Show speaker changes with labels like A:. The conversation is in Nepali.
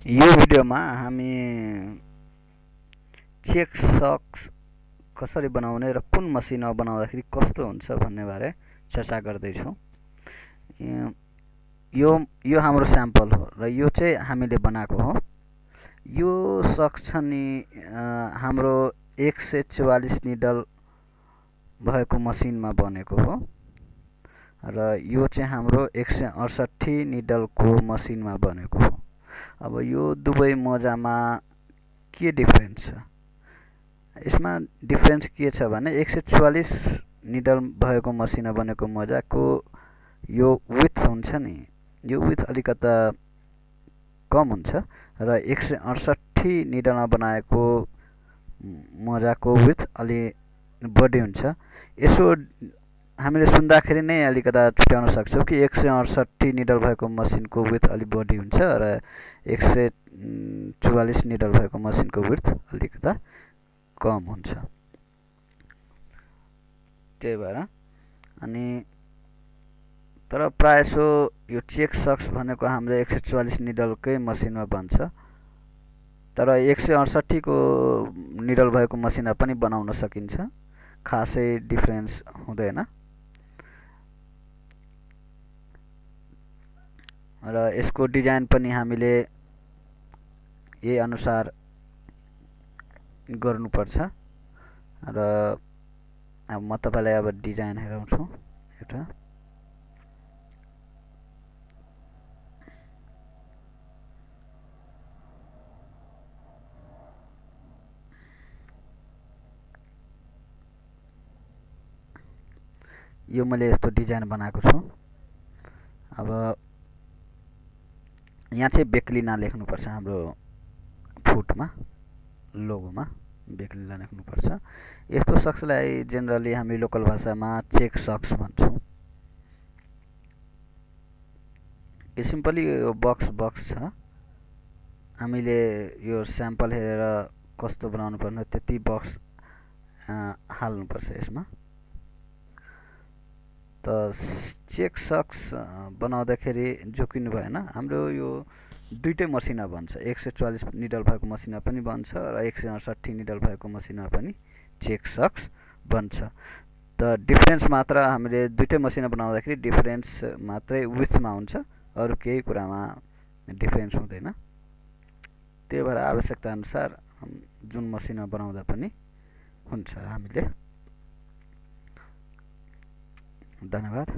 A: यो भिडियोमा हामी चेक सक्स कसरी बनाउने र कुन मसिनमा बनाउँदाखेरि कस्तो हुन्छ भन्ने बारे चर्चा गर्दैछौँ। यो यो हाम्रो स्याम्पल हो र यो चाहिँ हामीले बनाएको हो। यो सक्स छ नि हाम्रो 144 निडल भएको मसिनमा बनेको हो र यो चाहिँ हाम्रो 168 निडलको मसिनमा बनेको हो। अब यो दुवै मोजामा के डिफरेन्स छ? यसमा डिफरेन्स के छ भने 144 निडल भएको मसिनमा बनेको मोजाको यो विड्थ हुन्छ नि, यो विड्थ अलिकता कम हुन्छ र 168 निडलमा बनाएको मोजाको विड्थ अलि बढी हुन्छ। यसो हामीले सुन्दाखेरि नै अलिकता छुट्याउन सक्छौँ कि 168 निडल भएको मसिनको विड्थ अलि बढी हुन्छ र 144 निडल भएको मसिनको विड्थ अलिकता कम हुन्छ। त्यही भएर अनि तर प्रायसो यो चेक सक्स भनेको हाम्रो 144 निडलकै मसिनमा बन्छ, तर 168 को निडल भएको मसिनमा पनि बनाउन सकिन्छ, खासै डिफरेन्स हुँदैन। र यसको डिजाइन पनि हामीले यही अनुसार गर्नुपर्छ र अब म तपाईलाई अब डिजाइन हेराउँछु एउटा। यो मैले यस्तो डिजाइन बनाएको छु। अब यहाँ चाहिँ बेक्लिना लेख्नुपर्छ, हाम्रो फुटमा लोगोमा बेक्लिना लेख्नुपर्छ। यस्तो सक्सलाई जेनरली हामी लोकल भाषामा चेक सक्स भन्छौँ। यो सिम्पली यो बक्स छ, हामीले यो स्याम्पल हेरेर कस्तो बनाउनु पर्ने त्यति बक्स हाल्नुपर्छ यसमा। त चेक सक्स बनाउँदाखेरि जोकिनु भएन, हाम्रो यो दुईटै मसिनमा बन्छ। 144 निडल भएको मसिनमा पनि बन्छ र 168 निडल भएको मसिनमा पनि चेक सक्स बन्छ। त डिफरेन्स मात्र हामीले दुईटै मसिनमा बनाउँदाखेरि डिफरेन्स मात्रै विड्थमा हुन्छ, अरू केही कुरामा डिफरेन्स हुँदैन। त्यही भएर आवश्यकता अनुसार जुन मसिनमा बनाउँदा पनि हुन्छ हामीले। धन्यवाद।